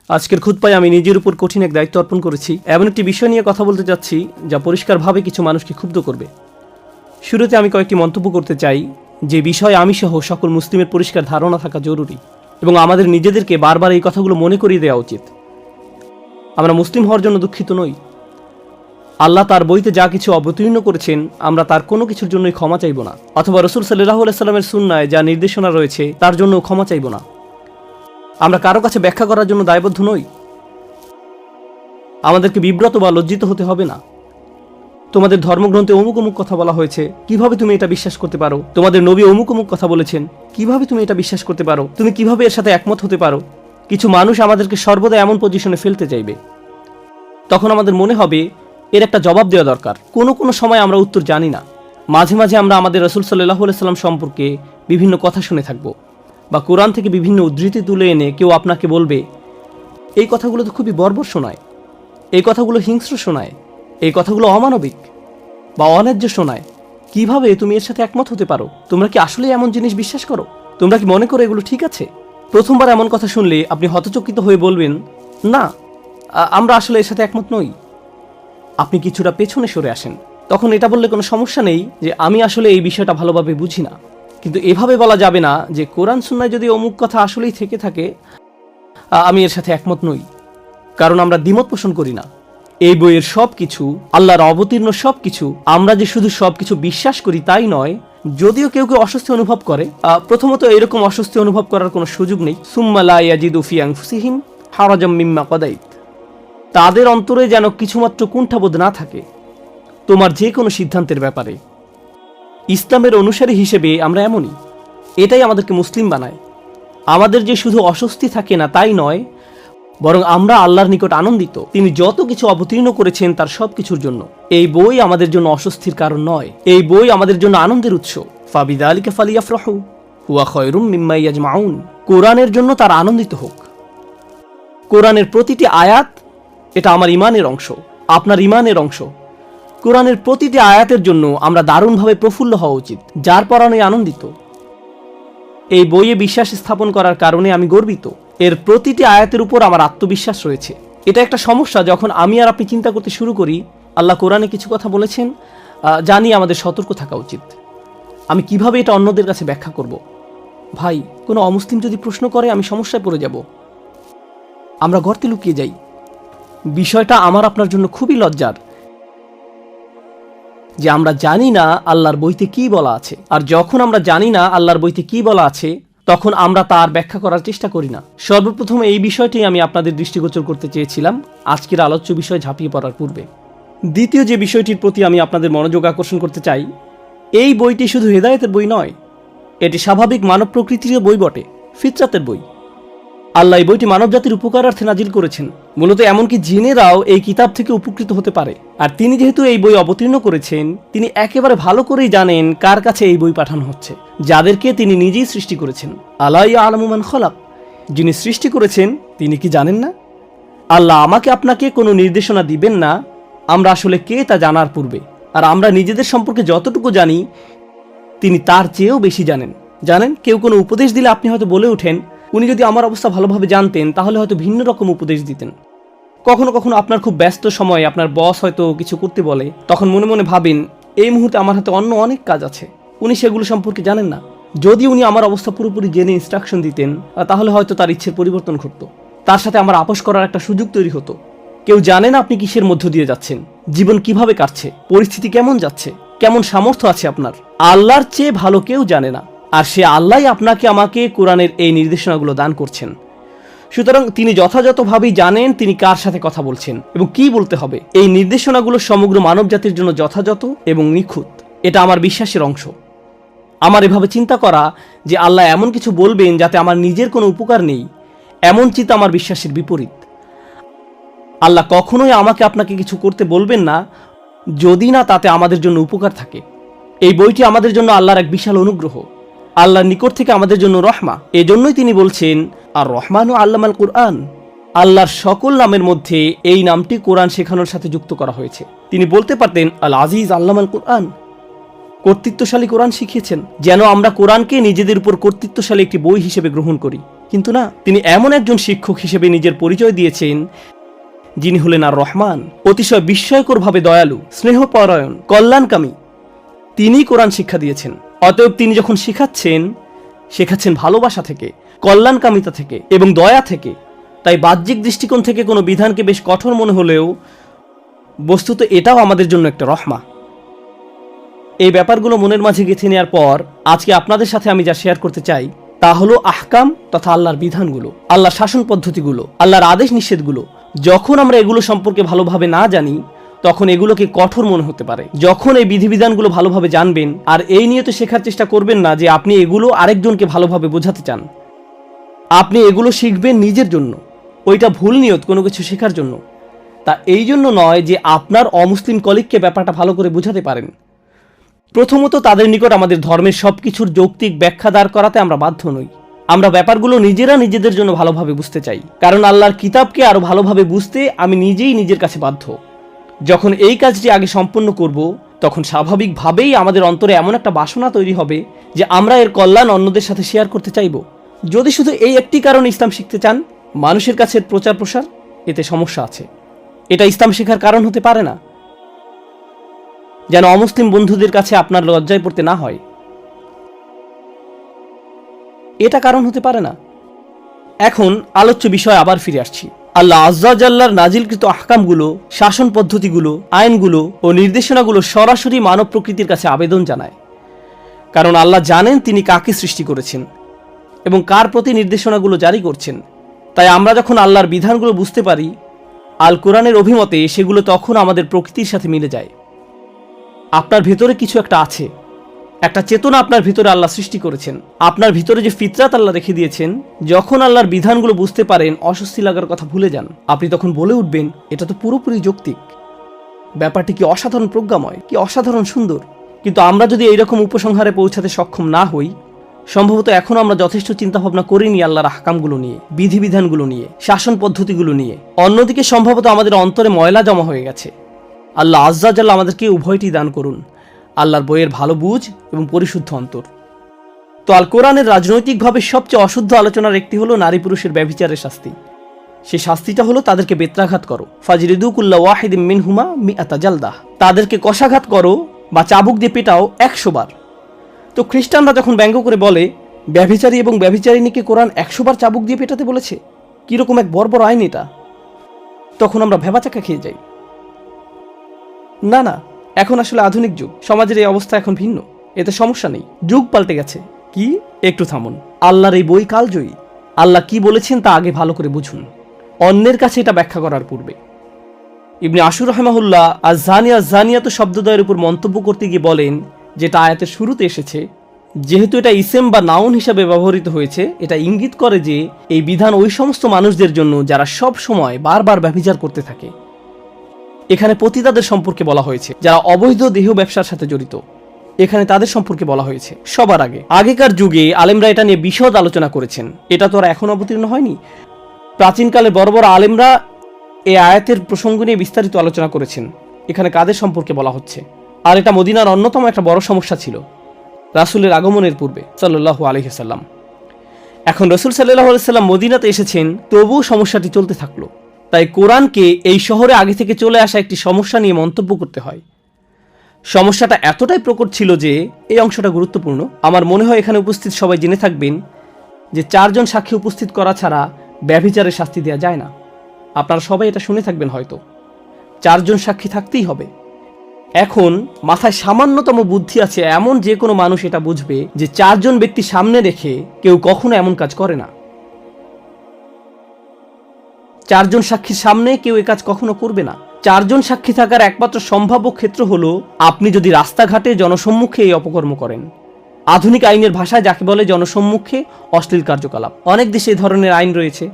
আজকের খুতবায় আমি নিজের উপর কঠিন এক দায়িত্ব অর্পণ করেছি। এমন একটি বিষয় নিয়ে কথা বলতে যাচ্ছি যা পরিষ্কারভাবে কিছু মানুষকে ক্ষুব্ধ করবে। শুরুতে আমি কয়েকটি মন্তব্য করতে চাই যে বিষয়ে আমি সহ সকল মুসলিমের পরিষ্কার ধারণা থাকা জরুরি এবং আমাদের নিজেদেরকে বারবার এই কথাগুলো মনে করিয়ে দেওয়া উচিত। আমরা মুসলিম হওয়ার জন্য দুঃখিত নই। আল্লাহ তার বইতে যা কিছু অবতীর্ণ করেছেন আমরা তার কোনো কিছুর জন্যই ক্ষমা চাইব না, অথবা রাসূল সাল্লাল্লাহু আলাইহি সাল্লামের সুন্নায় যা নির্দেশনা রয়েছে তার জন্য ক্ষমা চাইব না। আমরা কারো কাছে ব্যাখ্যা করার জন্য দায়বদ্ধ নই। আমাদেরকে বিব্রত বা লজ্জিত হতে হবে না। তোমাদের ধর্মগ্রন্থে অমুক অমুক কথা বলা হয়েছে, কিভাবে তুমি এটা বিশ্বাস করতে পারো? তোমাদের নবী অমুক অমুক কথা বলেছেন, কিভাবে তুমি এটা বিশ্বাস করতে পারো? তুমি কিভাবে এর সাথে একমত হতে পারো? কিছু মানুষ আমাদেরকে সর্বদা এমন পজিশনে ফেলতে চাইবে। তখন আমাদের মনে হবে এর একটা জবাব দেওয়া দরকার। কোনো সময় আমরা উত্তর জানি না। মাঝে মাঝে আমরা আমাদের রাসূল সাল্লাল্লাহু আলাইহি সাল্লাম সম্পর্কে বিভিন্ন কথা শুনে থাকবো, বা কোরআন থেকে বিভিন্ন উদ্ধৃতি তুলে এনে কেউ আপনাকে বলবে এই কথাগুলো তো খুবই বর্বর শোনায়, এই কথাগুলো হিংস্র শোনায়, এই কথাগুলো অমানবিক বা অন্যায্য শোনায়। কিভাবে তুমি এর সাথে একমত হতে পারো? তোমরা কি আসলে এমন জিনিস বিশ্বাস করো? তোমরা কি মনে করো এগুলো ঠিক আছে? প্রথমবার এমন কথা শুনলে আপনি হতচকিত হয়ে বলবেন, না, আমরা আসলে এর সাথে একমত নই। আপনি কিছুটা পেছনে সরে আসেন। তখন এটা বললে কোনো সমস্যা নেই যে আমি আসলে এই বিষয়টা ভালোভাবে বুঝি না। কিন্তু এভাবে বলা যাবে না যে কোরআন সুন্নায় যদি অমুক কথা আসলেই থেকে থাকে আমি এর সাথে একমত নই, কারণ আমরা দ্বিমত পোষণ করি না। এই বইয়ের সব কিছু, আল্লাহর অবতীর্ণ সব কিছু, আমরা যে শুধু সব কিছু বিশ্বাস করি তাই নয়। যদিও কেউ কেউ অস্বস্তি অনুভব করে, প্রথমত এরকম অস্বস্তি অনুভব করার কোনো সুযোগ নেই। সুম্মা লা ইয়াজিদু ফি আনফুসিহিম হারাজাম মিম্মা কাদাইত, তাদের অন্তরে যেন কিছুমাত্র কুণ্ঠাবোধ না থাকে তোমার যে কোনো সিদ্ধান্তের ব্যাপারে। ইসলামের অনুসারী হিসেবে আমরা এমনই। এটাই আমাদেরকে মুসলিম বানায়। আমাদের যে শুধু অস্বস্তি থাকে না তাই নয়, বরং আমরা আল্লাহর নিকট আনন্দিত তিনি যত কিছু অবতীর্ণ করেছেন তার সব কিছুর জন্য। এই বই আমাদের জন্য অস্বস্তির কারণ নয়, এই বই আমাদের জন্য আনন্দের উৎস। ফাবিযালিকা ফালিয়াফরাহু হুয়া খায়রুম মিম্মা ইয়াজমাউন, কোরআনের জন্য তারা আনন্দিত হোক। কোরআনের প্রতিটি আয়াত এটা আমার ঈমানের অংশ, আপনার ঈমানের অংশ। কোরআনের প্রতিটি আয়াতের জন্য আমরা দারুণভাবে প্রফুল্ল হওয়া উচিত, যার পরাণে আনন্দিত। এই বইয়ে বিশ্বাস স্থাপন করার কারণে আমি গর্বিত। এর প্রতিটি আয়াতের উপর আমার আত্মবিশ্বাস রয়েছে। এটা একটা সমস্যা যখন আমি আর আপনি চিন্তা করতে শুরু করি আল্লাহ কোরআনে কিছু কথা বলেছেন, জানি আমাদের সতর্ক থাকা উচিত। আমি কিভাবে এটা অন্যদের কাছে ব্যাখ্যা করব? ভাই, কোনো অমুসলিম যদি প্রশ্ন করে আমি সমস্যায় পড়ে যাব। আমরা গর্তে লুকিয়ে যাই। বিষয়টা আমার আপনার জন্য খুবই লজ্জার যে আমরা জানি না আল্লাহর বইতে কি বলা আছে। আর যখন আমরা জানি না আল্লাহর বইতে কি বলা আছে তখন আমরা তার ব্যাখ্যা করার চেষ্টা করি না। সর্বপ্রথম এই বিষয়টি আমি আপনাদের দৃষ্টিগোচর করতে চেয়েছিলাম আজকের আলোচ্য বিষয় ঝাঁপিয়ে পড়ার পূর্বে। দ্বিতীয় যে বিষয়টির প্রতি আমি আপনাদের মনোযোগ আকর্ষণ করতে চাই, এই বইটি শুধু হেদায়েতের বই নয়, এটি স্বাভাবিক মানব প্রকৃতির বই বটে, ফিতরাতের বই। আল্লাহ এই বইটি মানবজাতির উপকারার্থে নাজিল করেছেন। মূলত এমনকি জিনেরাও এই কিতাব থেকে উপকৃত হতে পারে। আর তিনি যেহেতু এই বই অবতীর্ণ করেছেন, তিনি একেবারে ভালো করেই জানেন কার কাছে এই বই পাঠানো হচ্ছে, যাদেরকে তিনি নিজেই সৃষ্টি করেছেন। আলা ইয়ালামু মান খালাক, যিনি সৃষ্টি করেছেন তিনি কি জানেন না? আল্লাহ আমাকে আপনাকে কোনো নির্দেশনা দিবেন না আমরা আসলে কে তা জানার পূর্বে। আর আমরা নিজেদের সম্পর্কে যতটুকু জানি তিনি তার চেয়েও বেশি জানেন। জানেন, কেউ কোনো উপদেশ দিলে আপনি হয়তো বলে ওঠেন উনি যদি আমার অবস্থা ভালোভাবে জানতেন তাহলে হয়তো ভিন্ন রকম উপদেশ দিতেন। কখনো কখনো আপনার খুব ব্যস্ত সময়ে আপনার বস হয়তো কিছু করতে বলে, তখন মনে মনে ভাবেন এই মুহূর্তে আমার হাতে অন্য অনেক কাজ আছে, উনি সেগুলো সম্পর্কে জানেন না। যদি উনি আমার অবস্থা পুরোপুরি জেনে ইনস্ট্রাকশন দিতেন তাহলে হয়তো তার ইচ্ছের পরিবর্তন ঘটতো, তার সাথে আমার আপোষ করার একটা সুযোগ তৈরি হতো। কেউ জানে না আপনি কিসের মধ্য দিয়ে যাচ্ছেন, জীবন কিভাবে কাটছে, পরিস্থিতি কেমন যাচ্ছে, কেমন সামর্থ্য আছে আপনার। আল্লাহর চেয়ে ভালো কেউ জানে না। আর সে আল্লাহ আপনাকে আমাকে কোরআনের এই নির্দেশনাগুলো দান করছেন। সুতরাং তিনি যথাযথভাবেই জানেন তিনি কার সাথে কথা বলছেন এবং কি বলতে হবে। এই নির্দেশনাগুলো সমগ্র মানব জাতির জন্য যথাযথ এবং নিখুঁত, এটা আমার বিশ্বাসের অংশ। আমার এভাবে চিন্তা করা যে আল্লাহ এমন কিছু বলবেন যাতে আমার নিজের কোনো উপকার নেই, এমন চিন্তা আমার বিশ্বাসের বিপরীত। আল্লাহ কখনোই আমাকে আপনাকে কিছু করতে বলবেন না যদি না তাতে আমাদের জন্য উপকার থাকে। এই বইটি আমাদের জন্য আল্লাহর এক বিশাল অনুগ্রহ, আল্লাহর নিকট থেকে আমাদের জন্য রহমা। এজন্যই তিনি বলছেন আর রহমানু আল্লামাল কুরআন, আল্লাহর সকল নামের মধ্যে এই নামটি কোরআন শেখানোর সাথে যুক্ত করা হয়েছে। তিনি বলতে পারতেন আল আজিজ আল্লামাল কুরআন, কর্তৃত্বশালী কোরআন শিখিয়েছেন, যেন আমরা কোরআনকে নিজেদের উপর কর্তৃত্বশালী একটি বই হিসেবে গ্রহণ করি। কিন্তু না, তিনি এমন একজন শিক্ষক হিসেবে নিজের পরিচয় দিয়েছেন যিনি হলেন আর রহমান, অতিশয় বিস্ময়করভাবে দয়ালু, স্নেহপরায়ণ, কল্যাণকামী। তিনিই কোরআন শিক্ষা দিয়েছেন। অতএব তিনি যখন শেখাচ্ছেন ভালোবাসা থেকে, কল্যাণকামিতা থেকে এবং দয়া থেকে। তাই বাহ্যিক দৃষ্টিকোণ থেকে কোনো বিধানকে বেশ কঠোর মনে হলেও বস্তুত এটাও আমাদের জন্য একটা রহমা। এই ব্যাপারগুলো মনের মাঝে গেঁথে নেওয়ার পর আজকে আপনাদের সাথে আমি যা শেয়ার করতে চাই তা হলো আহকাম তথা আল্লাহর বিধানগুলো, আল্লাহর শাসন পদ্ধতিগুলো, আল্লাহর আদেশ নিষেধগুলো। যখন আমরা এগুলো সম্পর্কে ভালোভাবে না জানি তখন এগুলোকে কঠোর মনে হতে পারে। যখন এই বিধিবিধানগুলো ভালোভাবে জানবেন আর এই নিয়ে তো শেখার চেষ্টা করবেন না যে আপনি এগুলো আরেকজনকে ভালোভাবে বোঝাতে চান, আপনি এগুলো শিখবেন নিজের জন্য, ওইটা ভুল নিয়ত কোনো কিছু শেখার জন্য। তা এই জন্য নয় যে আপনার অমুসলিম কলিগকে ব্যাপারটা ভালো করে বোঝাতে পারেন। প্রথমত তাদের নিকট আমাদের ধর্মের সবকিছুর যৌক্তিক ব্যাখ্যা দাঁড় করাতে আমরা বাধ্য নই। আমরা ব্যাপারগুলো নিজেরা নিজেদের জন্য ভালোভাবে বুঝতে চাই, কারণ আল্লাহর কিতাবকে আরো ভালোভাবে বুঝতে আমি নিজেই নিজের কাছে বাধ্য। যখন এই কাজটি আগে সম্পন্ন করব তখন স্বাভাবিকভাবেই আমাদের অন্তরে এমন একটা বাসনা তৈরি হবে যে আমরা এর কল্যাণ অন্যদের সাথে শেয়ার করতে চাইব। যদি শুধু এই একটি কারণে ইসলাম শিখতে চান, মানুষের কাছে প্রচার প্রসার, এতে সমস্যা আছে। এটা ইসলাম শেখার কারণ হতে পারে না। যেন অমুসলিম বন্ধুদের কাছে আপনার লজ্জায় পড়তে না হয়, এটা কারণ হতে পারে না। এখন আলোচ্য বিষয় আবার ফিরে আসছি। আল্লাহ আজ্জা জাল্লার নাজিলকৃত আহকামগুলো, শাসন পদ্ধতিগুলো, আইনগুলো ও নির্দেশনাগুলো সরাসরি মানব প্রকৃতির কাছে আবেদন জানায়। কারণ আল্লাহ জানেন তিনি কাকে সৃষ্টি করেছেন এবং কার প্রতি নির্দেশনাগুলো জারি করছেন। তাই আমরা যখন আল্লাহর বিধানগুলো বুঝতে পারি, আল কোরআনের অভিমতে সেগুলো তখন আমাদের প্রকৃতির সাথে মিলে যায়। আপনার ভেতরে কিছু একটা আছে, একটা চেতনা আপনার ভিতরে আল্লাহ সৃষ্টি করেছেন। আপনার ভিতরে যে ফিতরাত আল্লাহ রেখে দিয়েছেন, যখন আল্লাহর বিধানগুলো বুঝতে পারেন অস্বস্তি লাগার কথা ভুলে যান। আপনি তখন বলে উঠবেন, এটা তো পুরোপুরি যৌক্তিক, ব্যাপারটি কি অসাধারণ প্রজ্ঞাময়, কি অসাধারণ সুন্দর। কিন্তু আমরা যদি এইরকম উপসংহারে পৌঁছাতে সক্ষম না হই, সম্ভবত এখনো আমরা যথেষ্ট চিন্তাভাবনা করিনি আল্লাহর আহকামগুলো নিয়ে, বিধিবিধানগুলো নিয়ে, শাসন পদ্ধতিগুলো নিয়ে। অন্যদিকে সম্ভবত আমাদের অন্তরে ময়লা জমা হয়ে গেছে। আল্লাহ আজ্জা জাল্লাহ আমাদেরকে উভয়টি দান করুন, আল্লাহর বইয়ের ভালো বুঝ এবং পরিশুদ্ধ অন্তর। তো আল কোরআনের রাজনৈতিকভাবে সবচেয়ে অশুদ্ধ আলোচনার একটি হলো নারী পুরুষের ব্যভিচারের শাস্তি। সেই শাস্তিটা হলো তাদেরকে বেত্রাঘাত করো, ফাজরিদু কুল্লা ওয়াহিদিম মিনহুমা মিআতা জালদাহ, তাদেরকে কষাঘাত করো বা চাবুক দিয়ে পেটাও 100 বার। তো খ্রিস্টানরা যখন ব্যঙ্গ করে বলে ব্যভিচারী এবং ব্যভিচারিণীকে কোরআন 100 বার চাবুক দিয়ে পেটাতে বলেছে, কিরকম এক বর্বর আইন এটা, তখন আমরা ভেবাচাকা খেয়ে যাই। না না, এখন আসলে আধুনিক যুগ, সমাজের এই অবস্থা এখন ভিন্ন, এতে সমস্যা নেই, যুগ পাল্টে গেছে। কি, একটু থামুন। আল্লাহর এই বই কালজয়ী। আল্লাহ কি বলেছেন তা আগে ভালো করে বুঝুন, অন্যের কাছে এটা ব্যাখ্যা করার পূর্বে। ইবনে আশুর রাহিমাহুল্লাহ আজ-জানিয়া জানিয়াত শব্দদ্বয়ের উপর মন্তব্য করতে গিয়ে বলেন, যেটা আয়াতের শুরুতে এসেছে, যেহেতু এটা ইসেম বা নাউন হিসাবে ব্যবহৃত হয়েছে, এটা ইঙ্গিত করে যে এই বিধান ওই সমস্ত মানুষদের জন্য যারা সব সময় বারবার ব্যভিচার করতে থাকে। এখানে পতিতাদের সম্পর্কে বলা হয়েছে, যারা অবৈধ দেহ ব্যবসার সাথে জড়িত, এখানে তাদের সম্পর্কে বলা হয়েছে। সবার আগেকার যুগে আলেমরা এটা নিয়ে বিশদ আলোচনা করেছেন, এটা তো আর এখন অবতীর্ণ হয়নি। প্রাচীনকালে বড় বড় আলেমরা এই আয়াতের প্রসঙ্গ নিয়ে বিস্তারিত আলোচনা করেছেন, এখানে কাদের সম্পর্কে বলা হচ্ছে। আর এটা মদিনার অন্যতম একটা বড় সমস্যা ছিল রাসূলের আগমনের পূর্বে সাল্লাল্লাহু আলাইহি সাল্লাম। এখন রাসূল সাল্লাল্লাহু আলাইহি সাল্লাম মদিনাতে এসেছেন, তবুও সমস্যাটি চলতে থাকলো। তাই কোরআনকে এই শহরে আগে থেকে চলে আসা একটি সমস্যা নিয়ে মন্তব্য করতে হয়। সমস্যাটা এতটাই প্রকট ছিল যে এই অংশটা গুরুত্বপূর্ণ। আমার মনে হয় এখানে উপস্থিত সবাই জেনে থাকবেন যে 4 জন সাক্ষী উপস্থিত করা ছাড়া ব্যভিচারের শাস্তি দেওয়া যায় না। আপনারা সবাই এটা শুনে থাকবেন হয়তো, 4 জন সাক্ষী থাকতেই হবে। এখন মাথায় সামান্যতম বুদ্ধি আছে এমন যে কোনো মানুষ এটা বুঝবে যে 4 জন ব্যক্তি সামনে রেখে কেউ কখনো এমন কাজ করে না। 4 জন সাক্ষীর সামনে কেউ এ কাজ কখনো করবে না। 4 জন সাক্ষী থাকার একমাত্র সম্ভাব্য ক্ষেত্র হলো আপনি যদি রাস্তাঘাটে জনসম্মুখে এই অপকর্ম করেন। আধুনিক আইনের ভাষায় যাকে বলে জনসম্মুখে অশ্লীল কার্যকলাপ। অনেক দেশে এই ধরনের আইন রয়েছে,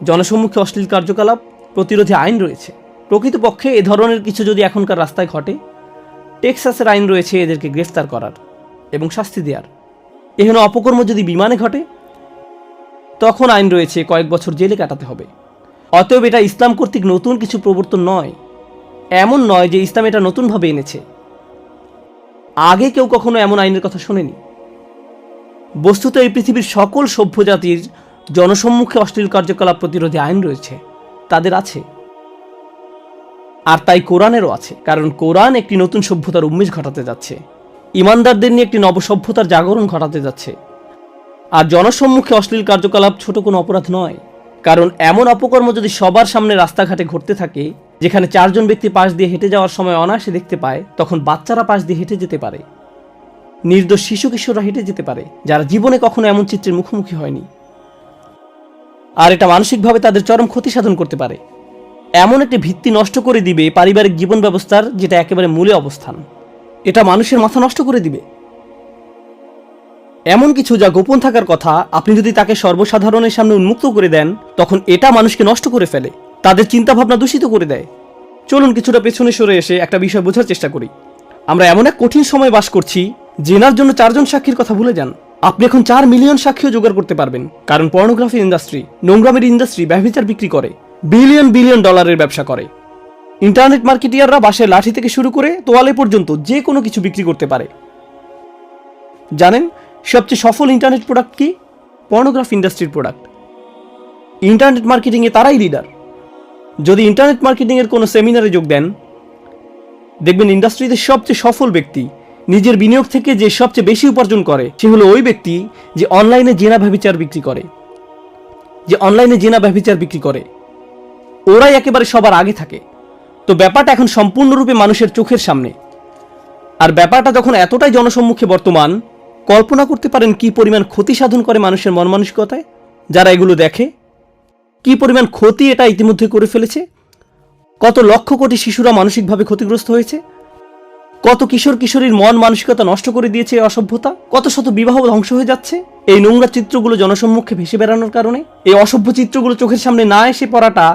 জনসম্মুখে অশ্লীল কার্যকলাপ প্রতিরোধী আইন রয়েছে। প্রকৃতপক্ষে এ ধরনের কিছু যদি এখনকার রাস্তায় ঘটে, টেক্সাসের আইন রয়েছে এদেরকে গ্রেফতার করার এবং শাস্তি দেওয়ার। এখানে অপকর্ম যদি বিমানে ঘটে, তখন আইন রয়েছে কয়েক বছর জেলে কাটাতে হবে। অতএব এটা ইসলাম কর্তৃক নতুন কিছু প্রবর্তন নয়। এমন নয় যে ইসলাম এটা নতুনভাবে এনেছে, আগে কেউ কখনো এমন আইনের কথা শোনেনি। বস্তুত এই পৃথিবীর সকল সভ্য জাতির জনসম্মুখে অশ্লীল কার্যকলাপ প্রতিরোধে আইন রয়েছে, তাদের আছে। আর তাই কোরআনেরও আছে, কারণ কোরআন একটি নতুন সভ্যতার উন্মেষ ঘটাতে যাচ্ছে, ইমানদারদের নিয়ে একটি নবসভ্যতার জাগরণ ঘটাতে যাচ্ছে। আর জনসম্মুখে অশ্লীল কার্যকলাপ ছোট কোনো অপরাধ নয়, কারণ এমন অপকর্ম যদি সবার সামনে রাস্তাঘাটে ঘটতে থাকে, যেখানে 4 জন ব্যক্তি পাশ দিয়ে হেঁটে যাওয়ার সময় অনায়াসে দেখতে পায়, তখন বাচ্চারা পাশ দিয়ে হেঁটে যেতে পারে, নির্দোষ শিশু কিশোররা হেঁটে যেতে পারে, যারা জীবনে কখনো এমন চিত্রের মুখোমুখি হয়নি। আর এটা মানসিকভাবে তাদের চরম ক্ষতি সাধন করতে পারে, এমন একটি ভিত্তি নষ্ট করে দিবে পারিবারিক জীবন ব্যবস্থার, যেটা একেবারে মূলে অবস্থান। এটা মানুষের মাথা নষ্ট করে দিবে। এমন কিছু যা গোপন থাকার কথা, আপনি যদি তাকে সর্বসাধারণের সামনে উন্মুক্ত করে দেন, তখন এটা মানুষকে নষ্ট করে ফেলে, তাদের চিন্তাভাবনা দূষিত করে দেয়। চলুন কিছুটা পেছনে সরে এসে একটা বিষয় বোঝার চেষ্টা করি। আমরা এমন এক কঠিন সময় বাস করছি, জেনার জন্য 4 জন সাক্ষীর কথা ভুলে যান। আপনি এখন 4 মিলিয়ন সাক্ষীও জোগাড় করতে পারবেন, কারণ পর্নোগ্রাফি ইন্ডাস্ট্রি, নোংরামের ইন্ডাস্ট্রি ব্যভিচার বিক্রি করে, বিলিয়ন বিলিয়ন ডলারের ব্যবসা করে। ইন্টারনেট মার্কেটিয়াররা বাঁশের লাঠি থেকে শুরু করে তোয়ালে পর্যন্ত যে কোনো কিছু বিক্রি করতে পারে। জানেন সবচেয়ে সফল ইন্টারনেট প্রোডাক্ট কি? পর্নোগ্রাফি ইন্ডাস্ট্রির প্রোডাক্ট। ইন্টারনেট মার্কেটিংয়ে তারাই লিডার। যদি ইন্টারনেট মার্কেটিংয়ের কোনো সেমিনারে যোগ দেন, দেখবেন ইন্ডাস্ট্রিতে সবচেয়ে সফল ব্যক্তি, নিজের বিনিয়োগ থেকে যে সবচেয়ে বেশি উপার্জন করে, সে হলো ওই ব্যক্তি যে অনলাইনে জেনা ব্যভিচার বিক্রি করে। ওরাই একেবারে সবার আগে থাকে। তো ব্যাপারটা এখন সম্পূর্ণরূপে মানুষের চোখের সামনে। আর ব্যাপারটা যখন এতটাই জনসম্মুখে বর্তমান, কল্পনা করতে পারেন কি পরিমাণ ক্ষতি সাধন করে মানুষের মন মানসিকতায় যারা এগুলো দেখে, কি পরিমাণ ক্ষতি এটা ইতিমধ্যে করে ফেলেছে। কত লক্ষ কোটি শিশুরা মানসিকভাবে ক্ষতিগ্রস্ত হয়েছে, কত কিশোর কিশোরীর মন মানসিকতা নষ্ট করে দিয়েছে এই অসভ্যতা, কত শত বিবাহ ধ্বংস হয়ে যাচ্ছে এই নোংরা চিত্রগুলো জনসম্মুখে ভেসে বেড়ানোর কারণে। এই অসভ্য চিত্রগুলো চোখের সামনে না এসে পড়াটা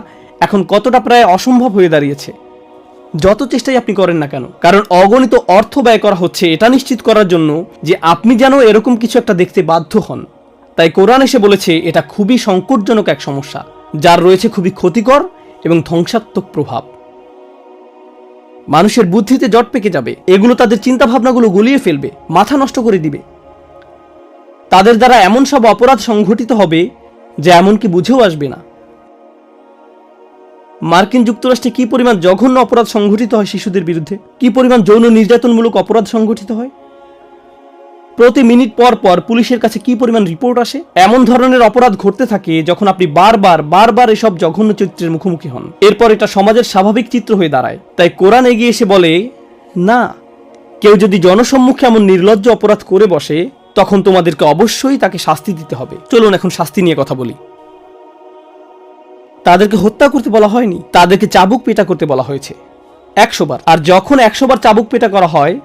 এখন কতটা প্রায় অসম্ভব হয়ে দাঁড়িয়েছে, যত চেষ্টাই আপনি করেন না কেন। কারণ অগণিত অর্থ ব্যয় করা হচ্ছে এটা নিশ্চিত করার জন্য যে আপনি যেন এরকম কিছু একটা দেখতে বাধ্য হন। তাই কোরআন এসে বলেছে এটা খুবই সংকটজনক এক সমস্যা, যার রয়েছে খুবই ক্ষতিকর এবং ধ্বংসাত্মক প্রভাব। মানুষের বুদ্ধিতে জট পেকে যাবে, এগুলো তাদের চিন্তা ভাবনাগুলো গুলিয়ে ফেলবে, মাথা নষ্ট করে দিবে। তাদের দ্বারা এমন সব অপরাধ সংঘটিত হবে যা এমনকি বুঝেও আসবে না। মার্কিন যুক্তরাষ্ট্রে কি পরিমাণ জঘন্য অপরাধ সংঘটিত হয় শিশুদের বিরুদ্ধে, কি পরিমাণ যৌন নির্যাতনমূলক অপরাধ সংঘটিত হয়, প্রতি মিনিট পর পর পুলিশের কাছে কি পরিমাণ রিপোর্ট আসে। এমন ধরনের অপরাধ ঘটতে থাকে যখন আপনি বারবার এসব জঘন্য চিত্রের মুখোমুখি হন। এরপর এটা সমাজের স্বাভাবিক চিত্র হয়ে দাঁড়ায়। তাই কোরআন এগিয়ে এসে বলে, না, কেউ যদি জনসম্মুখে এমন নির্লজ্জ অপরাধ করে বসে, তখন তোমাদেরকে অবশ্যই তাকে শাস্তি দিতে হবে। চলুন এখন শাস্তি নিয়ে কথা বলি। তাদেরকে হত্যা করতে বলা হয়নি, তাদেরকে চাবুক পেটা করতে বলা হয়েছে 100 বার। আর যখন 100 বার চাবুক পেটা করা হয়,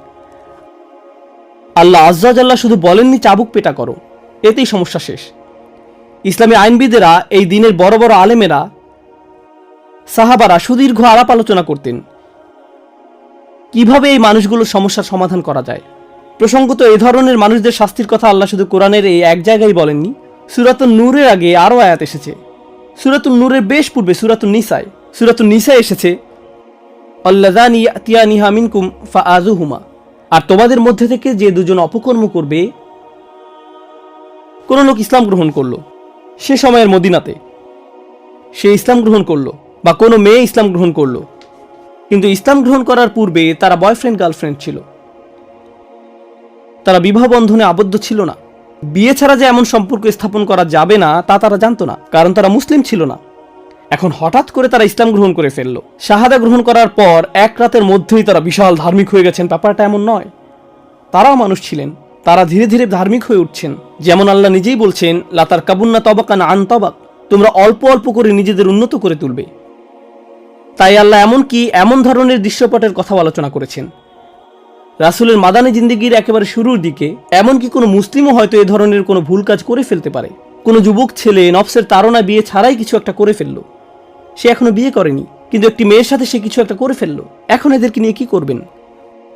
আল্লাহ আজ্জা জাল্লা শুধু বলেননি চাবুক পেটা করো, এতেই সমস্যা শেষ। ইসলামী আইনবিদেরা, এই দিনের বড় বড় আলেমেরা, সাহাবারা সুদীর্ঘ আলাপ আলোচনা করতেন কিভাবে এই মানুষগুলোর সমস্যার সমাধান করা যায়। প্রসঙ্গত এই ধরনের মানুষদের শাস্তির কথা আল্লাহ শুধু কোরআনের এই এক জায়গায় বলেননি, সূরাতুন নূরের আগে আরও আয়াত এসেছে। সূরাতুন নূরের বেশ পূর্বে সূরাতুন নিসায় এসেছে, আল্লাযানি ইয়াতিয়ানিহা মিনকুম ফাআযুহুমা, আর তোমাদের মধ্যে থেকে যে 2 জন অপকর্ম করবে। কোন লোক ইসলাম গ্রহণ করলো সে সময়ের মদিনাতে, সে ইসলাম গ্রহণ করলো, বা কোনো মেয়ে ইসলাম গ্রহণ করলো, কিন্তু ইসলাম গ্রহণ করার পূর্বে তারা বয়ফ্রেন্ড গার্লফ্রেন্ড ছিল, তারা বিবাহ বন্ধনে আবদ্ধ ছিল না। বিয়ে ছাড়া যে এমন সম্পর্ক স্থাপন করা যাবে না তা তারা জানতো না, কারণ তারা মুসলিম ছিল না। এখন হঠাৎ করে তারা ইসলাম গ্রহণ করে ফেললো। শাহাদা গ্রহণ করার পর 1 রাতের মধ্যেই তারা বিশাল ধার্মিক হয়ে গেছেন। ব্যাপারটা এমন নয়, তারাও মানুষ ছিলেন, তারা ধীরে ধীরে ধার্মিক হয়ে উঠছেন। যেমন আল্লাহ নিজেই বলছেন, লাতারকাবুন্না তাবাকান আন তাবাক, তোমরা অল্প অল্প করে নিজেদের উন্নত করে তুলবে। তাই আল্লাহ এমন ধরনের দৃশ্যপটের কথা আলোচনা করেছেন। রাসূলের মাদানী জিন্দেগির একেবারে শুরুর দিকে এমনকি কোনো মুসলিমও হয়তো এ ধরনের কোনো ভুল কাজ করে ফেলতে পারে। কোনো যুবক ছেলে নফসের তাড়না বিয়ে ছাড়াই কিছু একটা করে ফেললো, সে এখনো বিয়ে করেনি, কিন্তু একটি মেয়ের সাথে সে কিছু একটা করে ফেললো। এখন এদেরকে নিয়ে কি করবেন?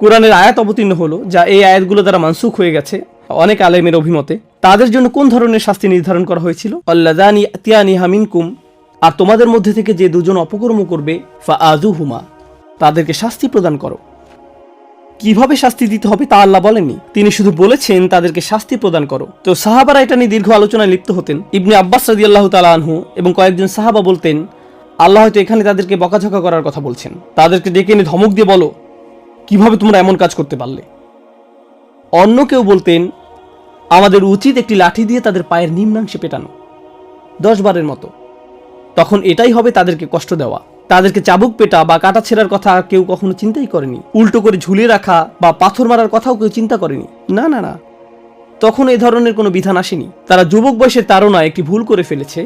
কোরআনের আয়াত অবতীর্ণ হলো, যা এই আয়াতগুলো দ্বারা মানসুখ হয়ে গেছে অনেক আলেমের অভিমতে। তাদের জন্য কোন ধরনের শাস্তি নির্ধারণ করা হয়েছিল? আল্লাযানি ইয়াতিয়ানিহা মিনকুম, আর তোমাদের মধ্যে থেকে যে 2 জন অপকর্ম করবে, ফাআযুহুমা, তাদেরকে শাস্তি প্রদান করো। কিভাবে শাস্তি দিতে হবে তা আল্লাহ বলেননি, তিনি শুধু বলেছেন তাদেরকে শাস্তি প্রদান করো। তো সাহাবারা এটা নিয়ে দীর্ঘ আলোচনায় লিপ্ত হতেন। ইবনে আব্বাস রাদিয়াল্লাহু তাআলা আনহু এবং কয়েকজন সাহাবা বলতেন, আল্লাহ হয়তো এখানে তাদেরকে বকাঝকা করার কথা বলছেন, তাদেরকে ডেকে এনে ধমক দিয়ে বলো কিভাবে তোমরা এমন কাজ করতে পারলে। অন্য কেউ বলতেন, আমাদের উচিত একটি লাঠি দিয়ে তাদের পায়ের নিম্নাংশে পেটানো 10 বারের মতো, তখন এটাই হবে তাদেরকে কষ্ট দেওয়া। তাদেরকে চাবুক পেটা বা কাটা ছেঁড়ার কথা কেউ কখনো চিন্তাই করেনি। উল্টো করে ঝুলিয়ে রাখা বা পাথর মারার কথাও কেউ চিন্তা করেনি। না না না, তখন এই ধরনের কোনো বিধান আসেনি। তারা যুবক বয়সের তাড়নায় একটি ভুল করে ফেলেছে,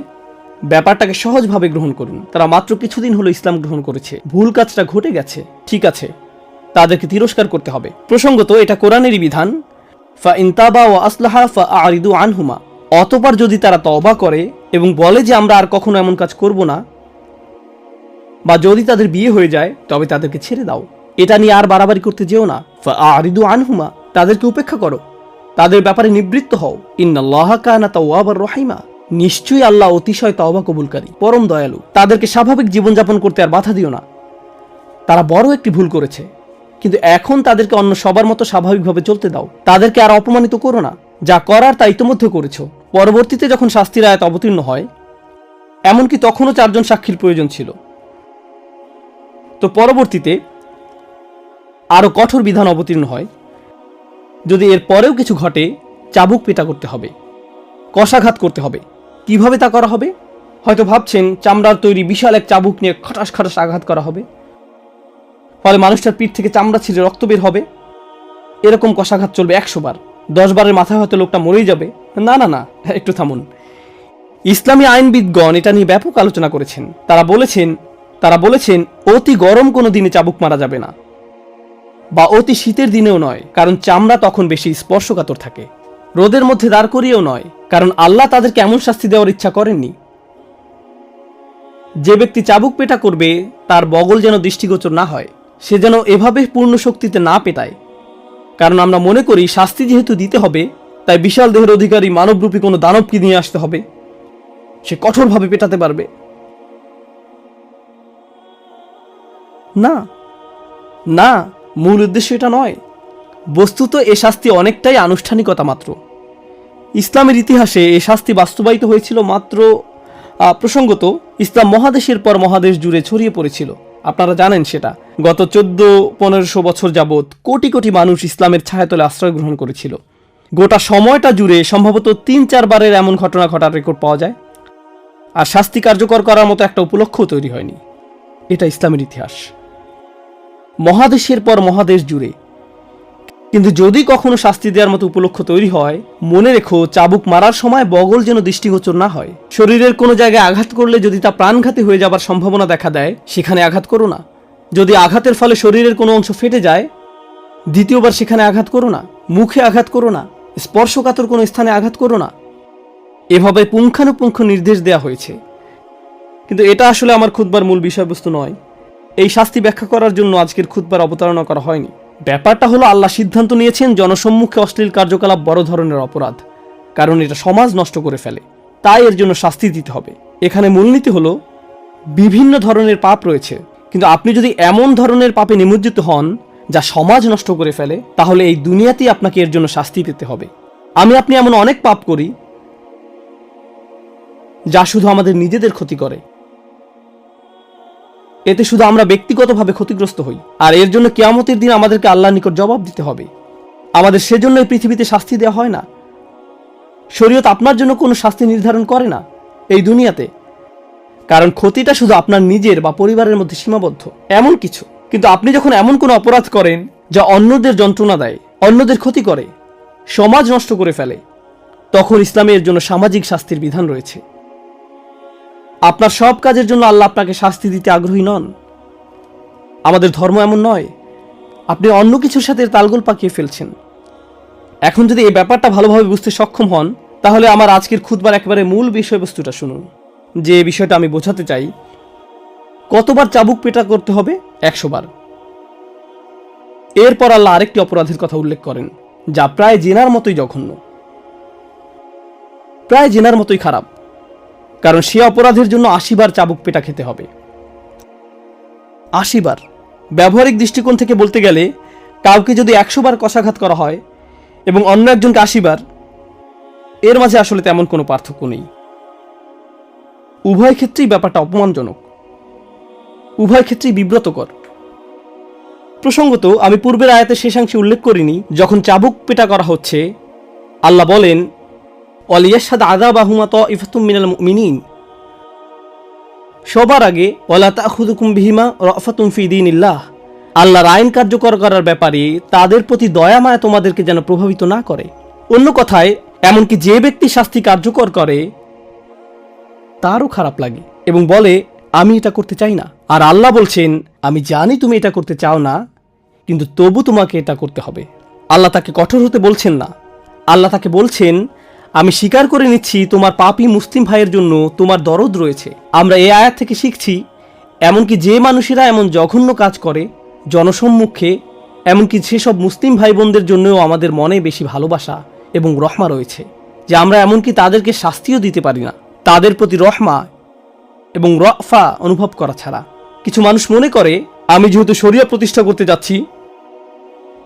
ব্যাপারটাকে সহজভাবে গ্রহণ করুন। তারা মাত্র কিছুদিন হলো ইসলাম গ্রহণ করেছে, ভুল কাজটা ঘটে গেছে, ঠিক আছে, তাদেরকে তিরস্কার করতে হবে। প্রসঙ্গত এটা কোরআনেরই বিধান, ফা ইন তাবা ওয়া আসলাহা ফা আরিদু আনহুমা। অতঃপর যদি তারা তওবা করে এবং বলে যে আমরা আর কখনো এমন কাজ করব না, বা যদি তাদের বিয়ে হয়ে যায় তবে তাদেরকে ছেড়ে দাও, এটা নিয়ে আর বাড়াবাড়ি করতে যেও না। ফা আরিদু আনহুমা, তাদেরকে উপেক্ষা করো, তাদের ব্যাপারে নিবৃত্ত হও। ইন্নাল্লাহা কানা তাওয়াবার রহিমা, নিশ্চয়ই আল্লাহ অতিশয় তওবা কবুলকারী, পরম দয়ালু। তাদেরকে স্বাভাবিক জীবনযাপন করতে আর বাধা দিও না। তারা বড় একটি ভুল করেছে, কিন্তু এখন তাদেরকে অন্য সবার মতো স্বাভাবিকভাবে চলতে দাও। তাদেরকে আর অপমানিত করো না, যা করার তা ইতিমধ্যে করেছ। পরবর্তীতে যখন শাস্তির আয়াত অবতীর্ণ হয়, এমনকি তখনও 4 জন সাক্ষীর প্রয়োজন ছিল, তো পরবর্তীতে আরো কঠোর বিধান অবতীর্ণ হয়। যদি এর পরেও কিছু ঘটে, চাবুক পেটা করতে হবে, কষাঘাত করতে হবে। কিভাবে তা করা হবে? হয়তো ভাবছেন চামড়ার তৈরি বিশাল এক চাবুক নিয়ে খটাস খটাস আঘাত করা হবে, ফলে মানুষটার পিঠ থেকে চামড়া ছিঁড়ে রক্ত বের হবে। এরকম কষাঘাত চলবে 100 বার। 10 বারের মাথায় হয়তো লোকটা মরেই যাবে। না না না, একটু থামুন। ইসলামী আইনবিদগণ এটা নিয়ে ব্যাপক আলোচনা করেছেন। তারা বলেছেন অতি গরম কোনো দিনে চাবুক মারা যাবে না, বা অতি শীতের দিনেও নয়, কারণ চামড়া তখন বেশি স্পর্শকাতর থাকে। রোদের মধ্যে দাঁড় করিয়েও নয়, কারণ আল্লাহ তাদেরকে এমন শাস্তি দেওয়ার ইচ্ছা করেননি। যে ব্যক্তি চাবুক পেটা করবে তার বগল যেন দৃষ্টিগোচর না হয়, সে যেন এভাবে পূর্ণ শক্তিতে না পেটায়। কারণ আমরা মনে করি শাস্তি যেহেতু দিতে হবে, তাই বিশাল দেহের অধিকারী মানবরূপী কোনো দানবকে নিয়ে আসতে হবে, সে কঠোরভাবে পেটাতে পারবে। না না, মূল উদ্দেশ্য এটা নয়। বস্তুত এ শাস্তি অনেকটাই আনুষ্ঠানিকতা মাত্র। ইসলামের ইতিহাসে এ শাস্তি বাস্তবায়িত হয়েছিল মাত্র, প্রসঙ্গত ইসলাম মহাদেশের পর মহাদেশ জুড়ে ছড়িয়ে পড়েছিল। আপনারা জানেন সেটা। গত 1400-1500 বছর যাবৎ কোটি কোটি মানুষ ইসলামের ছায়াতলে আশ্রয় গ্রহণ করেছিল। গোটা সময়টা জুড়ে সম্ভবত 3-4 বারের এমন ঘটনা ঘটার রেকর্ড পাওয়া যায়। আর শাস্তি কার্যকর করার মতো একটা উপলক্ষ্য তৈরি হয়নি। এটা ইসলামের ইতিহাস, মহাদেশের পর মহাদেশ জুড়ে। কিন্তু যদি কখনো শাস্তি দেওয়ার মতো উপলক্ষ্য তৈরি হয়, মনে রেখো চাবুক মারার সময় বগল যেন দৃষ্টিগোচর না হয়। শরীরের কোনো জায়গায় আঘাত করলে যদি তা প্রাণঘাতী হয়ে যাবার সম্ভাবনা দেখা দেয়, সেখানে আঘাত করো না। যদি আঘাতের ফলে শরীরের কোনো অংশ ফেটে যায়, দ্বিতীয়বার সেখানে আঘাত করো না। মুখে আঘাত করো না, স্পর্শকাতর কোনো স্থানে আঘাত করো না। এভাবে পুঙ্খানুপুঙ্খ নির্দেশ দেয়া হয়েছে। কিন্তু এটা আসলে আমার খুতবার মূল বিষয়বস্তু নয়। এই শাস্তি ব্যাখ্যা করার জন্য আজকের খুতবার অবতারণা করা হয়নি। ব্যাপারটা হলো আল্লাহ সিদ্ধান্ত নিয়েছেন জনসম্মুখে অশ্লীল কার্যকলাপ বড় ধরনের অপরাধ, কারণ এটা সমাজ নষ্ট করে ফেলে, তাই এর জন্য শাস্তি দিতে হবে। এখানে মূলনীতি হলো বিভিন্ন ধরনের পাপ রয়েছে, কিন্তু আপনি যদি এমন ধরনের পাপে নিমজ্জিত হন যা সমাজ নষ্ট করে ফেলে, তাহলে এই দুনিয়াতেই আপনাকে এর জন্য শাস্তি পেতে হবে। আপনি এমন অনেক পাপ করি যা শুধু আমাদের নিজেদের ক্ষতি করে। এতে শুধু আমরা ব্যক্তিগতভাবে ক্ষতিগ্রস্ত হই, আর এর জন্য কিয়ামতের দিন আমাদেরকে আল্লাহর নিকট জবাব দিতে হবে। আমাদের সেজন্য এই পৃথিবীতে শাস্তি দেওয়া হয় না। শরীয়ত আপনার জন্য কোনো শাস্তি নির্ধারণ করে না এই দুনিয়াতে, কারণ ক্ষতিটা শুধু আপনার নিজের বা পরিবারের মধ্যে সীমাবদ্ধ এমন কিছু। কিন্তু আপনি যখন এমন কোনো অপরাধ করেন যা অন্যদের যন্ত্রণা দেয়, অন্যদের ক্ষতি করে, সমাজ নষ্ট করে ফেলে, তখন ইসলামে এর জন্য সামাজিক শাস্তির বিধান রয়েছে। আপনার সব কাজের জন্য আল্লাহ আপনাকে শাস্তি দিতে আগ্রহী নন। আমাদের ধর্ম এমন নয়। আপনি অন্য কিছুর সাথে তালগোল পাকিয়ে ফেলছেন। এখন যদি এই ব্যাপারটা ভালোভাবে বুঝতে সক্ষম হন, তাহলে আমার আজকের খুতবার একেবারে মূল বিষয়বস্তুটা শুনুন। যে বিষয়টা আমি বোঝাতে চাই, কতবার চাবুক পেটা করতে হবে? 100 বার। এরপর আল্লাহ আরেকটি অপরাধের কথা উল্লেখ করেন, যা প্রায় জেনার মতোই জঘন্য, প্রায় জেনার মতোই খারাপ, কারণ সে অপরাধের জন্য 80 বার চাবুক পেটা খেতে হবে। 80 বার। ব্যবহারিক দৃষ্টিকোণ থেকে বলতে গেলে কাউকে যদি 100 বার কশাঘাত করা হয় এবং অন্য একজনকে 80 বার, এর মাঝে আসলে তেমন কোনো পার্থক্য নেই। উভয় ক্ষেত্রেই ব্যাপারটা অপমানজনক, উভয় ক্ষেত্রেই বিব্রতকর। প্রসঙ্গত, আমি পূর্বের আয়াতের শেষাংশে উল্লেখ করিনি, যখন চাবুক পেটা করা হচ্ছে আল্লাহ বলেন ওয়ালিয়াশহাদ আযাবাহুমা তাইফাতুম মিনাল মুমিনিন, সবার আগে ওয়ালা তাখুযুকুম বিহিমা রাফাতুম ফি দীনিল্লাহ, আল্লাহর আইন কার্যকর করার ব্যাপারে তাদের প্রতি দয়া মায়া তোমাদেরকে যেন প্রভাবিত না করে। অন্য কথায়, এমনকি যে ব্যক্তি শাস্তি কার্যকর করে তারও খারাপ লাগে এবং বলে আমি এটা করতে চাই না। আর আল্লাহ বলছেন আমি জানি তুমি এটা করতে চাও না, কিন্তু তবু তোমাকে এটা করতে হবে। আল্লাহ তাকে কঠোর হতে বলছেন না, আল্লাহ তাকে বলছেন আমি স্বীকার করে নিচ্ছি তোমার পাপী মুসলিম ভাইয়ের জন্য তোমার দরদ রয়েছে। আমরা এই আয়াত থেকে শিখছি এমনকি যে মানুষেরা এমন জঘন্য কাজ করে জনসম্মুখে, এমনকি সেসব মুসলিম ভাই বোনদের জন্যও আমাদের মনে বেশি ভালোবাসা এবং রহমা রয়েছে, যে আমরা এমনকি তাদেরকে শাস্তিও দিতে পারি না তাদের প্রতি রহমা এবং রফা অনুভব করা ছাড়া। কিছু মানুষ মনে করে আমি যেহেতু শরিয়া প্রতিষ্ঠা করতে যাচ্ছি,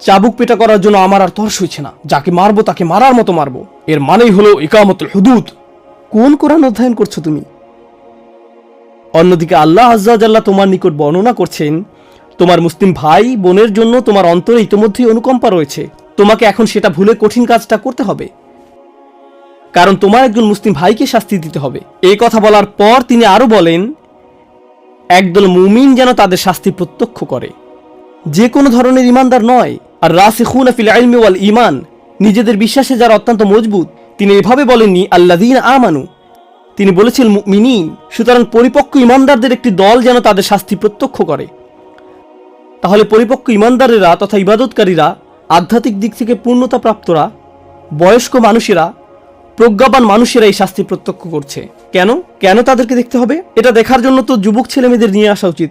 চাবুক পেটা করার জন্য আমার আর তর্স হইছে না, যাকে মারবো তাকে মারার মতো মারবো, এর মানেই হলো ইকামতুল হুদুদ। কোন কোরআন অধ্যয়ন করছো তুমি? অন্যদিকে আল্লাহ আজ্জা ওয়া জাল্লা তোমার নিকট বর্ণনা করছেন তোমার মুসলিম ভাই বোনের জন্য তোমার অন্তরে ইতিমধ্যেই অনুকম্পা রয়েছে, তোমাকে এখন সেটা ভুলে কঠিন কাজটা করতে হবে, কারণ তোমার একজন মুসলিম ভাইকে শাস্তি দিতে হবে। এই কথা বলার পর তিনি আরো বলেন একদল মুমিন যেন তাদের শাস্তি প্রত্যক্ষ করে, যে কোনো ধরনের ইমানদার নয়। আর রাসিখুনা ফিল ইলমি ওয়াল ঈমান, নিজেদের বিশ্বাসে যারা অত্যন্ত মজবুত। তিনি এভাবে বলেননি আল্লাযীনা আমানু, তিনি বলেছেন মুমিনিন। সুতরাং পরিপক্ক ইমানদারদের একটি দল যেন তাদের শাস্তি প্রত্যক্ষ করে। তাহলে পরিপক্ক ইমানদারেরা তথা ইবাদতকারীরা, আধ্যাত্মিক দিক থেকে পূর্ণতা প্রাপ্তরা, বয়স্ক মানুষেরা, প্রজ্ঞাবান মানুষেরা এই শাস্তি প্রত্যক্ষ করছে। কেন কেন তাদেরকে দেখতে হবে? এটা দেখার জন্য তো যুবক ছেলেমেয়েদের নিয়ে আসা উচিত।